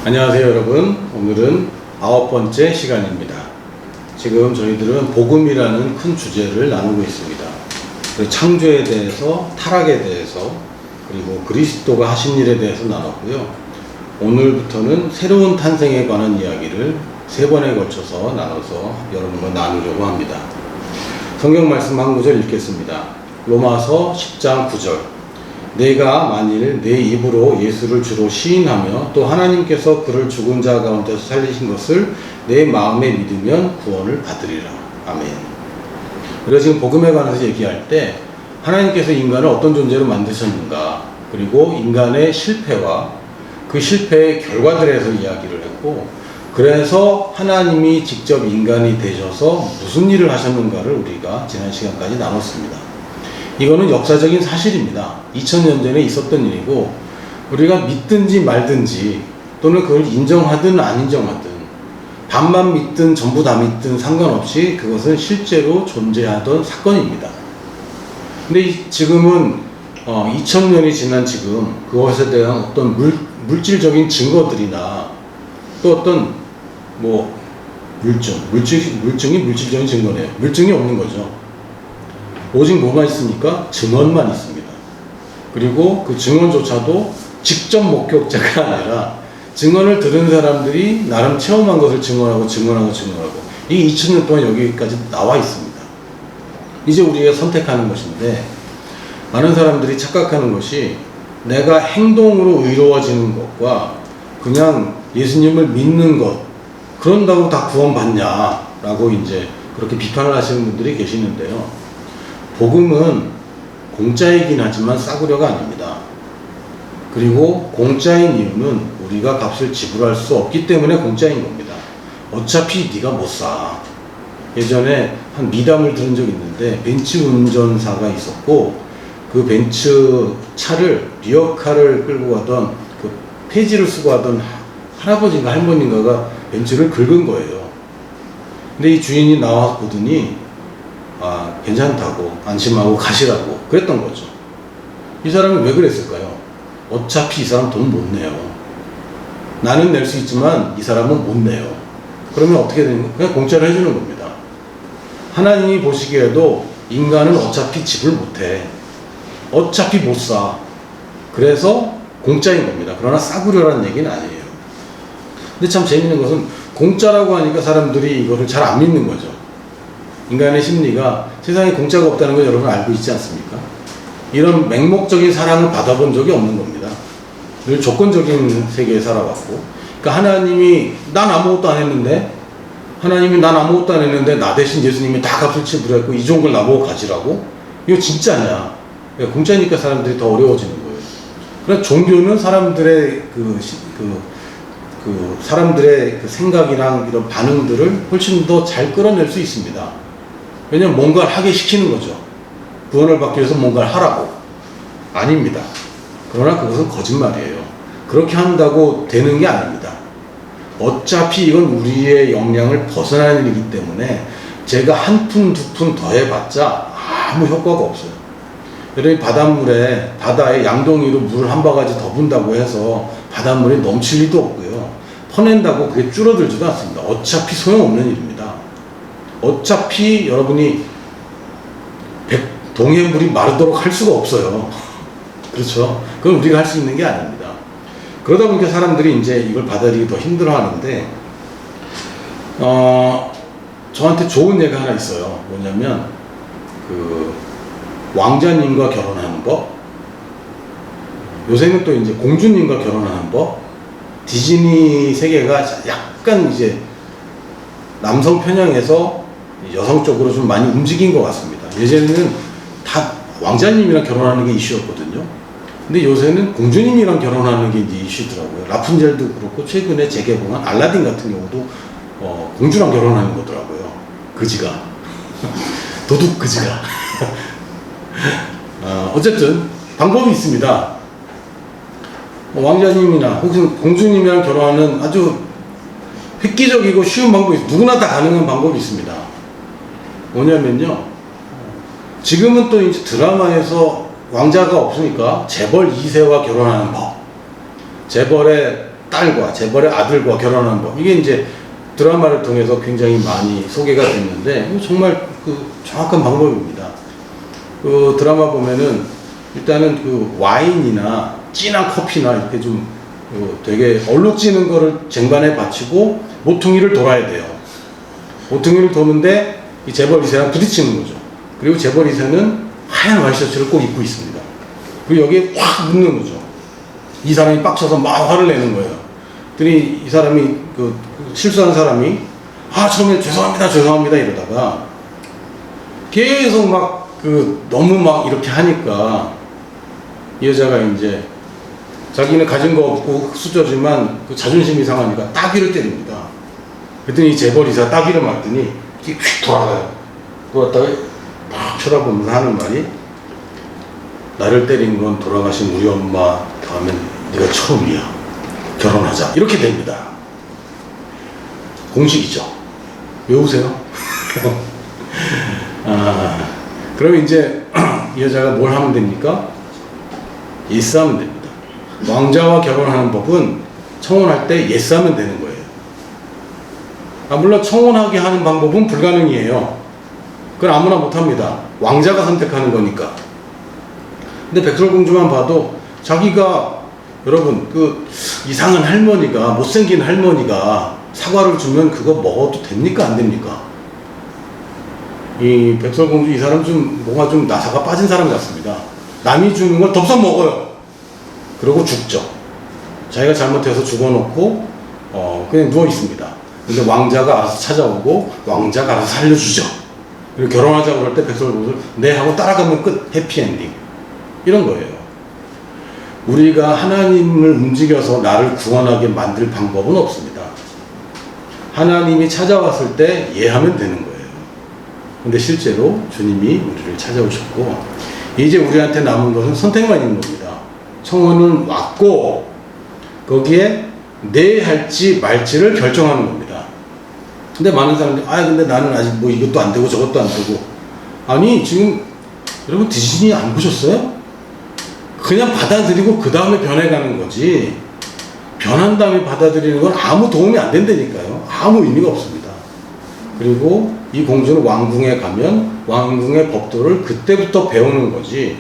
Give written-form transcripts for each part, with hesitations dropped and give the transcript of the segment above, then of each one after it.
안녕하세요 여러분. 오늘은 9번째 시간입니다. 지금 저희들은 복음이라는 큰 주제를 나누고 있습니다. 창조에 대해서, 타락에 대해서, 그리고 그리스도가 하신 일에 대해서 나눴고요. 오늘부터는 새로운 탄생에 관한 이야기를 3번에 걸쳐서 나눠서 여러분과 나누려고 합니다. 성경 말씀 한 구절 읽겠습니다. 로마서 10장 9절. 내가 만일 내 입으로 예수를 주로 시인하며 또 하나님께서 그를 죽은 자 가운데서 살리신 것을 내 마음에 믿으면 구원을 받으리라. 아멘. 우리가 지금 복음에 관해서 얘기할 때 하나님께서 인간을 어떤 존재로 만드셨는가, 그리고 인간의 실패와 그 실패의 결과들에 대해서 이야기를 했고, 그래서 하나님이 직접 인간이 되셔서 무슨 일을 하셨는가를 우리가 지난 시간까지 나눴습니다. 이거는 역사적인 사실입니다. 2000년 전에 있었던 일이고, 우리가 믿든지 말든지 또는 그걸 인정하든 안 인정하든 반만 믿든 전부 다 믿든 상관없이 그것은 실제로 존재하던 사건입니다. 근데 지금은 2000년이 지난 지금 그것에 대한 어떤 물질적인 증거들이나 또 어떤 물증이 물질적인 증거네요. 물증이 없는 거죠. 오직 뭐만 있습니까? 증언만 있습니다. 그리고 그 증언조차도 직접 목격자가 아니라 증언을 들은 사람들이 나름 체험한 것을 증언하고 이 2000년 동안 여기까지 나와 있습니다. 이제 우리가 선택하는 것인데, 많은 사람들이 착각하는 것이 내가 행동으로 의로워지는 것과 그냥 예수님을 믿는 것, 그런다고 다 구원받냐라고 이제 그렇게 비판을 하시는 분들이 계시는데요. 복음은 공짜이긴 하지만 싸구려가 아닙니다. 그리고 공짜인 이유는 우리가 값을 지불할 수 없기 때문에 공짜인 겁니다. 어차피 네가 못 사. 예전에 한 미담을 들은 적이 있는데, 벤츠 운전사가 있었고 그 벤츠 차를 리어카를 끌고 가던 그 폐지를 쓰고 하던 할아버지인가 할머니인가가 벤츠를 긁은 거예요. 근데 이 주인이 나와 보더니 괜찮다고 안심하고 가시라고 그랬던 거죠. 이 사람이 왜 그랬을까요? 어차피 이 사람 돈 못 내요. 나는 낼 수 있지만 이 사람은 못 내요. 그러면 어떻게 되는 거예요? 그냥 공짜로 해주는 겁니다. 하나님이 보시기에도 인간은 어차피 지불 못해. 어차피 못 사. 그래서 공짜인 겁니다. 그러나 싸구려라는 얘기는 아니에요. 근데 참 재밌는 것은 공짜라고 하니까 사람들이 이거를 잘 안 믿는 거죠. 인간의 심리가 세상에 공짜가 없다는 걸 여러분 알고 있지 않습니까? 이런 맹목적인 사랑을 받아본 적이 없는 겁니다. 늘 조건적인 세계에 살아왔고, 그러니까 하나님이 난 아무것도 안 했는데 나 대신 예수님이 다 값을 지불했고 이 좋은 걸 나보고 가지라고? 이거 진짜냐? 공짜니까 사람들이 더 어려워지는 거예요. 그러나 종교는 사람들의 사람들의 그 생각이랑 이런 반응들을 훨씬 더 잘 끌어낼 수 있습니다. 왜냐면 뭔가를 하게 시키는 거죠. 구원을 받기 위해서 뭔가를 하라고. 아닙니다. 그러나 그것은 거짓말이에요. 그렇게 한다고 되는 게 아닙니다. 어차피 이건 우리의 역량을 벗어나는 일이기 때문에 제가 한 푼, 두 푼 더해봤자 아무 효과가 없어요. 여러분, 바다에 양동이로 물을 한 바가지 더 붓는다고 해서 바닷물이 넘칠 리도 없고요. 퍼낸다고 그게 줄어들지도 않습니다. 어차피 소용없는 일입니다. 어차피 여러분이 동해 물이 마르도록 할 수가 없어요. 그렇죠? 그건 우리가 할 수 있는 게 아닙니다. 그러다 보니까 사람들이 이제 이걸 받아들이기 더 힘들어 하는데, 저한테 좋은 예가 하나 있어요. 뭐냐면, 왕자님과 결혼하는 법, 요새는 또 이제 공주님과 결혼하는 법, 디즈니 세계가 약간 이제 남성 편향에서 여성 쪽으로 좀 많이 움직인 것 같습니다. 예전에는 다 왕자님이랑 결혼하는 게 이슈였거든요. 근데 요새는 공주님이랑 결혼하는 게 이제 이슈더라고요. 라푼젤도 그렇고 최근에 재개봉한 알라딘 같은 경우도 공주랑 결혼하는 거더라고요. 그지가. 도둑 그지가. 어쨌든 방법이 있습니다. 왕자님이나 혹은 공주님이랑 결혼하는 아주 획기적이고 쉬운 방법이 있어요. 누구나 다 가능한 방법이 있습니다. 뭐냐면요, 지금은 또 이제 드라마에서 왕자가 없으니까 재벌 2세와 결혼하는 법, 재벌의 딸과 재벌의 아들과 결혼하는 법, 이게 이제 드라마를 통해서 굉장히 많이 소개가 됐는데 정말 그 정확한 방법입니다. 그 드라마 보면은 일단은 그 와인이나 진한 커피나 이렇게 좀 되게 얼룩지는 거를 쟁반에 받치고 모퉁이를 돌아야 돼요. 모퉁이를 도는데 이 재벌 2세랑 부딪히는 거죠. 그리고 재벌 2세는 하얀 와이셔츠를 꼭 입고 있습니다. 그리고 여기에 확 묻는 거죠. 이 사람이 빡쳐서 막 화를 내는 거예요. 그랬더니 이 사람이 그 실수한 사람이 처음에 죄송합니다 이러다가 계속 막 너무 막 이렇게 하니까 이 여자가 이제 자기는 가진 거 없고 흑수저지만 그 자존심이 상하니까 따귀를 때립니다. 그랬더니 이 재벌 2세가 따귀를 맞더니 휙 돌아가요. 돌았다가 막 쳐다보면서 하는 말이, 나를 때린 건 돌아가신 우리 엄마 다음엔 네가 처음이야. 결혼하자. 이렇게 됩니다. 공식이죠. 외우세요. 그러면 이제 이 여자가 뭘 하면 됩니까? 예스하면 됩니다. 왕자와 결혼하는 법은 청혼할 때 예스하면 되는 거예요. 물론 청혼하게 하는 방법은 불가능이에요. 그건 아무나 못합니다. 왕자가 선택하는 거니까. 근데 백설공주만 봐도 자기가, 여러분, 그 이상한 할머니가, 못생긴 할머니가 사과를 주면 그거 먹어도 됩니까? 안 됩니까? 이 백설공주, 이 사람 좀 뭔가 좀 나사가 빠진 사람 같습니다. 남이 주는 걸 덥석 먹어요. 그러고 죽죠. 자기가 잘못해서 죽어놓고 그냥 누워 있습니다. 근데 왕자가 알아서 찾아오고 왕자가 알아서 살려주죠. 그리고 결혼하자고 그럴 때 백설공주 네 하고 따라가면 끝. 해피엔딩. 이런 거예요. 우리가 하나님을 움직여서 나를 구원하게 만들 방법은 없습니다. 하나님이 찾아왔을 때 예하면 되는 거예요. 근데 실제로 주님이 우리를 찾아오셨고, 이제 우리한테 남은 것은 선택만 있는 겁니다. 청혼은 왔고 거기에 네 할지 말지를 결정하는 겁니다. 근데 많은 사람들이 근데 나는 아직 뭐 이것도 안 되고 저것도 안 되고. 아니, 지금 여러분 디즈니 안 보셨어요? 그냥 받아들이고 그 다음에 변해가는 거지, 변한 다음에 받아들이는 건 아무 도움이 안 된다니까요. 아무 의미가 없습니다. 그리고 이 공주는 왕궁에 가면 왕궁의 법도를 그때부터 배우는 거지,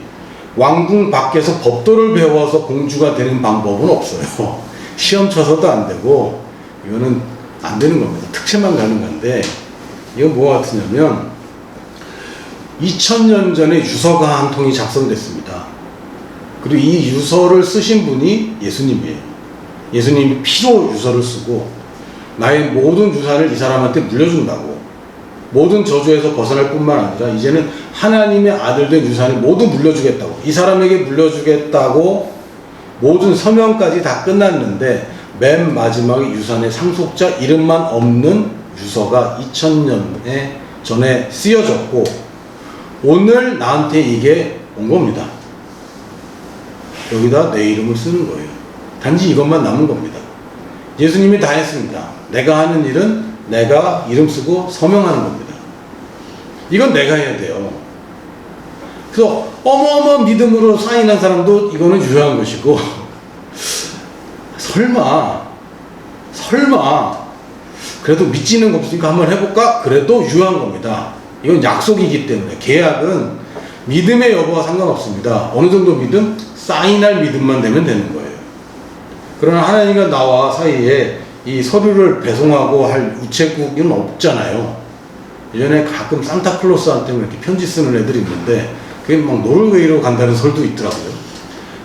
왕궁 밖에서 법도를 배워서 공주가 되는 방법은 없어요. 시험 쳐서도 안 되고 이거는 안 되는 겁니다. 특채만 가능한데, 이건 뭐가 같으냐면 2000년 전에 유서가 한 통이 작성됐습니다. 그리고 이 유서를 쓰신 분이 예수님이에요. 예수님이 피로 유서를 쓰고 나의 모든 유산을 이 사람한테 물려준다고, 모든 저주에서 벗어날 뿐만 아니라 이제는 하나님의 아들된 유산을 모두 물려주겠다고, 이 사람에게 물려주겠다고 모든 서명까지 다 끝났는데 맨 마지막에 유산의 상속자 이름만 없는 유서가 2000년 전에 쓰여졌고 오늘 나한테 이게 온 겁니다. 여기다 내 이름을 쓰는 거예요. 단지 이것만 남은 겁니다. 예수님이 다 했습니다. 내가 하는 일은 내가 이름 쓰고 서명하는 겁니다. 이건 내가 해야 돼요. 그래서 어마어마한 믿음으로 사인한 사람도 이거는 유효한 것이고, 설마 그래도 믿지는 거 없으니까 한번 해볼까? 그래도 유효한 겁니다. 이건 약속이기 때문에. 계약은 믿음의 여부와 상관없습니다. 어느 정도 믿음? 사인할 믿음만 되면 되는 거예요. 그러나 하나님과 나와 사이에 이 서류를 배송하고 할 우체국은 없잖아요. 예전에 가끔 산타클로스한테 이렇게 편지 쓰는 애들이 있는데 그게 막 노르웨이로 간다는 설도 있더라고요.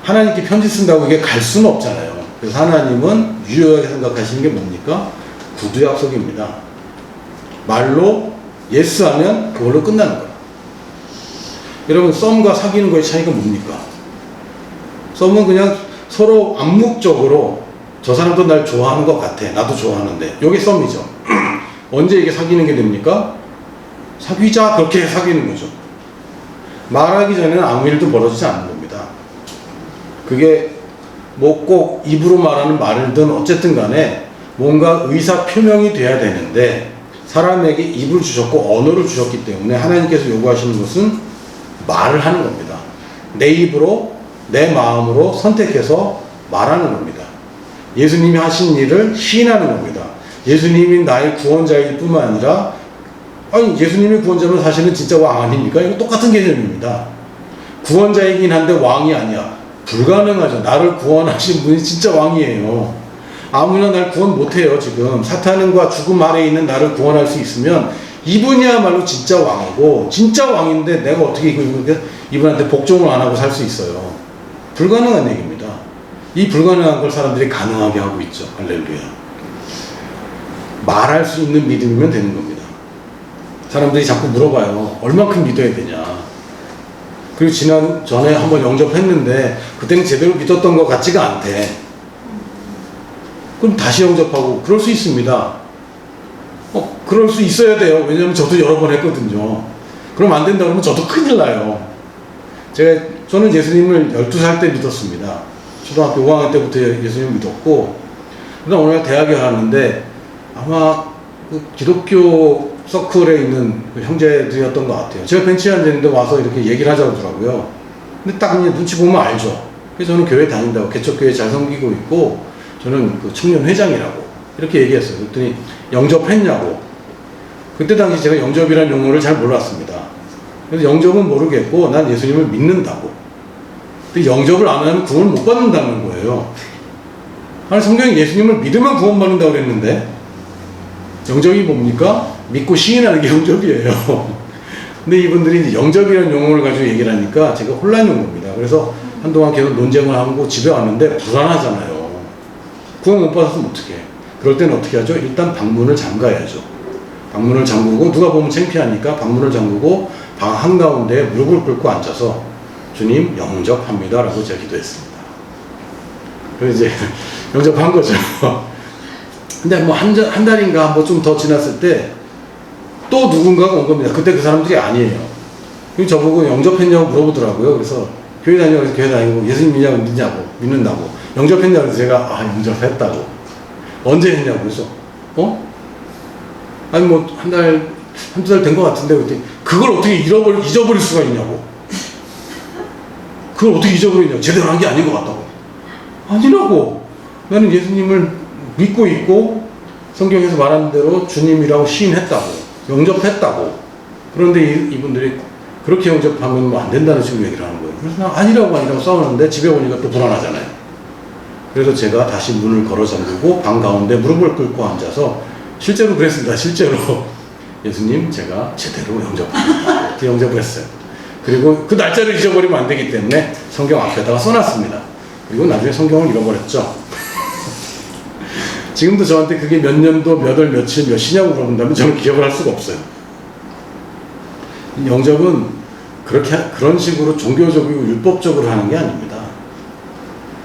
하나님께 편지 쓴다고 이게 갈 수는 없잖아요. 그래서 하나님은 유효하게 생각하시는 게 뭡니까? 구두 약속입니다. 말로 예스 하면 그걸로 끝나는 거예요. 여러분, 썸과 사귀는 거의 차이가 뭡니까? 썸은 그냥 서로 암묵적으로 저 사람도 날 좋아하는 것 같아, 나도 좋아하는데, 이게 썸이죠. 언제 이게 사귀는 게 됩니까? 사귀자, 그렇게 사귀는 거죠. 말하기 전에는 아무 일도 벌어지지 않는 겁니다. 그게 뭐 꼭 입으로 말하는 말이든 어쨌든 간에 뭔가 의사 표명이 돼야 되는데, 사람에게 입을 주셨고 언어를 주셨기 때문에 하나님께서 요구하시는 것은 말을 하는 겁니다. 내 입으로 내 마음으로 선택해서 말하는 겁니다. 예수님이 하신 일을 시인하는 겁니다. 예수님이 나의 구원자일 뿐만 아니라, 아니 예수님이 구원자면 사실은 진짜 왕 아닙니까? 이거 똑같은 개념입니다. 구원자이긴 한데 왕이 아니야. 불가능하죠. 나를 구원하신 분이 진짜 왕이에요. 아무나 날 구원 못해요. 지금 사탄과 죽음 아래에 있는 나를 구원할 수 있으면 이분이야말로 진짜 왕이고, 진짜 왕인데 내가 어떻게 이분한테 복종을 안 하고 살 수 있어요. 불가능한 얘기입니다. 이 불가능한 걸 사람들이 가능하게 하고 있죠. 할렐루야. 말할 수 있는 믿음이면 되는 겁니다. 사람들이 자꾸 물어봐요. 얼만큼 믿어야 되냐. 그리고 전에 한번 영접했는데 그때는 제대로 믿었던 것 같지가 않대. 그럼 다시 영접하고. 그럴 수 있습니다. 그럴 수 있어야 돼요. 왜냐하면 저도 여러 번 했거든요. 그럼 안 된다 그러면 저도 큰일 나요. 저는 예수님을 12살 때 믿었습니다. 초등학교 5학년 때부터 예수님을 믿었고, 그다음 어느 날 대학에 가는데 아마 그 기독교 서클에 있는 그 형제들이었던 것 같아요. 제가 벤치에 앉았는데 와서 이렇게 얘기를 하자고 하더라고요. 근데 딱 이제 눈치 보면 알죠. 그래서 저는 교회 다닌다고, 개척교회 잘 섬기고 있고, 저는 그 청년 회장이라고 이렇게 얘기했어요. 그랬더니 영접했냐고. 그때 당시 제가 영접이라는 용어를 잘 몰랐습니다. 그래서 영접은 모르겠고 난 예수님을 믿는다고. 근데 영접을 안 하면 구원을 못 받는다는 거예요. 아니 성경이 예수님을 믿으면 구원받는다고 그랬는데, 영접이 뭡니까? 믿고 시인하는 게 영접이에요. 근데 이분들이 이제 영접이라는 용어를 가지고 얘기를 하니까 제가 혼란이 온 겁니다. 그래서 한동안 계속 논쟁을 하고 집에 왔는데 불안하잖아요. 구원 못 받았으면 어떡해. 그럴 때는 어떻게 하죠? 일단 방문을 잠가야죠. 방문을 잠그고, 누가 보면 창피하니까 방문을 잠그고 방 한가운데 무릎을 꿇고 앉아서 주님 영접합니다 라고 제가 기도했습니다. 그래서 이제 영접한 거죠. 근데 뭐 한 달인가 뭐 좀 더 지났을 때 또 누군가가 온 겁니다. 그때 그 사람들이 아니에요. 저보고 영접했냐고 물어보더라고요. 그래서 교회 다니고, 교회 다니고 예수님 믿는다고. 영접했냐고 해서 제가 영접했다고. 언제 했냐고. 그래서 아니 뭐 한두 달 된 것 같은데, 그랬더니 그걸 어떻게 잊어버릴 수가 있냐고. 그걸 어떻게 잊어버리냐고. 제대로 한 게 아닌 것 같다고. 아니라고. 나는 예수님을 믿고 있고 성경에서 말하는 대로 주님이라고 시인했다고, 영접했다고. 그런데 이분들이 그렇게 영접하면 뭐 안 된다는 식으로 얘기를 하는 거예요. 그래서 난 아니라고 싸우는데 집에 오니까 또 불안하잖아요. 그래서 제가 다시 문을 걸어 잠그고 방 가운데 무릎을 꿇고 앉아서, 실제로 그랬습니다. 실제로 예수님 제가 제대로 영접합니다. 이렇게 영접을 했어요. 그리고 그 날짜를 잊어버리면 안 되기 때문에 성경 앞에다가 써놨습니다. 그리고 나중에 성경을 잃어버렸죠. 지금도 저한테 그게 몇 년도, 몇 월, 며칠, 몇 시냐고 물어본다면 저는 기억을 할 수가 없어요. 영접은 그런 식으로 종교적이고 율법적으로 하는 게 아닙니다.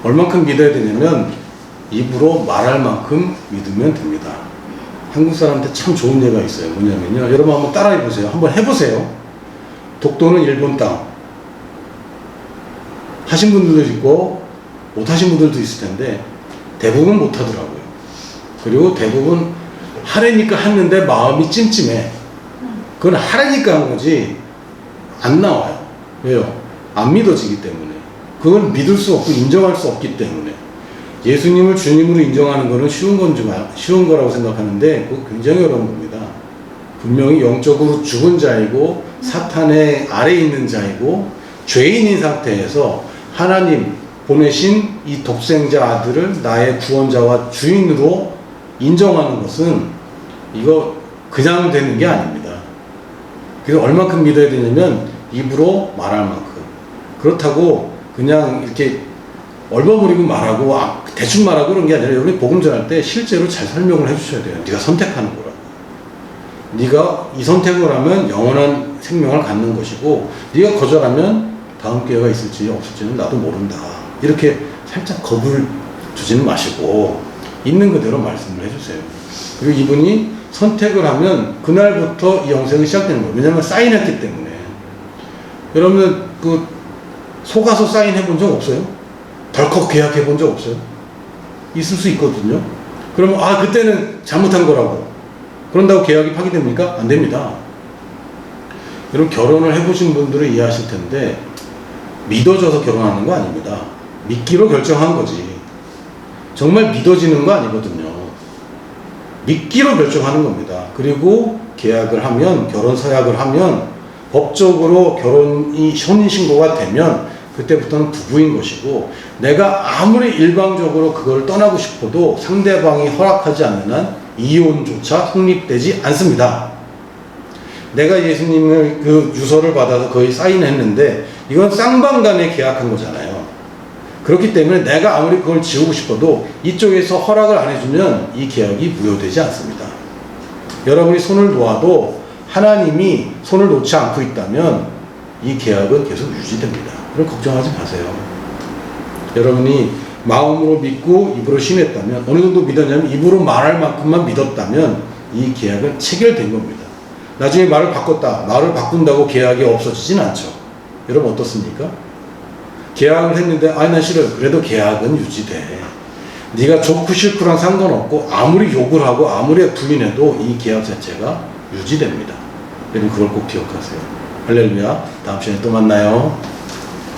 얼만큼 믿어야 되냐면 입으로 말할 만큼 믿으면 됩니다. 한국 사람한테 참 좋은 예가 있어요. 뭐냐면요, 여러분 한번 따라해 보세요. 한번 해보세요. 독도는 일본 땅. 하신 분들도 있고 못 하신 분들도 있을 텐데 대부분 못 하더라고요. 그리고 대부분 하래니까 했는데 마음이 찜찜해. 그건 하래니까 한 거지 안 나와요. 왜요? 안 믿어지기 때문에. 그건 믿을 수 없고 인정할 수 없기 때문에. 예수님을 주님으로 인정하는 거는 쉬운 거라고 생각하는데 그거 굉장히 어려운 겁니다. 분명히 영적으로 죽은 자이고 사탄의 아래에 있는 자이고 죄인인 상태에서 하나님 보내신 이 독생자 아들을 나의 구원자와 주인으로 인정하는 것은 이거 그냥 되는 게 아닙니다. 그래서 얼만큼 믿어야 되냐면 입으로 말할 만큼. 그렇다고 그냥 이렇게 얼버무리고 말하고 대충 말하고 그런 게 아니라 여러분이 복음 전할 때 실제로 잘 설명을 해주셔야 돼요. 네가 선택하는 거라고. 네가 이 선택을 하면 영원한 생명을 갖는 것이고 네가 거절하면 다음 기회가 있을지 없을지는 나도 모른다. 이렇게 살짝 겁을 주지는 마시고 있는 그대로 말씀을 해주세요. 그리고 이분이 선택을 하면 그날부터 이 영생이 시작되는 거예요. 왜냐하면 사인했기 때문에. 여러분은 그 속아서 사인해 본 적 없어요? 덜컥 계약해 본 적 없어요? 있을 수 있거든요. 그러면 그때는 잘못한 거라고. 그런다고 계약이 파기됩니까? 안 됩니다. 여러분 결혼을 해보신 분들은 이해하실 텐데 믿어져서 결혼하는 거 아닙니다. 믿기로 결정한 거지. 정말 믿어지는 거 아니거든요. 믿기로 결정하는 겁니다. 그리고 계약을 하면, 결혼 서약을 하면 법적으로 결혼이 혼인신고가 되면 그때부터는 부부인 것이고, 내가 아무리 일방적으로 그걸 떠나고 싶어도 상대방이 허락하지 않는 한 이혼조차 성립되지 않습니다. 내가 예수님을 그 유서를 받아서 거의 사인했는데 이건 쌍방간에 계약한 거잖아요. 그렇기 때문에 내가 아무리 그걸 지우고 싶어도 이쪽에서 허락을 안 해주면 이 계약이 무효되지 않습니다. 여러분이 손을 놓아도 하나님이 손을 놓지 않고 있다면 이 계약은 계속 유지됩니다. 그럼 걱정하지 마세요. 여러분이 마음으로 믿고 입으로 신했다면, 어느 정도 믿었냐면 입으로 말할 만큼만 믿었다면 이 계약은 체결된 겁니다. 나중에 말을 바꿨다, 말을 바꾼다고 계약이 없어지진 않죠. 여러분 어떻습니까? 계약을 했는데 난 싫어요. 그래도 계약은 유지돼. 네가 좋고 싫고랑 상관없고 아무리 욕을 하고 아무리 부인해도 이 계약 자체가 유지됩니다. 여러분 그걸 꼭 기억하세요. 할렐루야. 다음 시간에 또 만나요.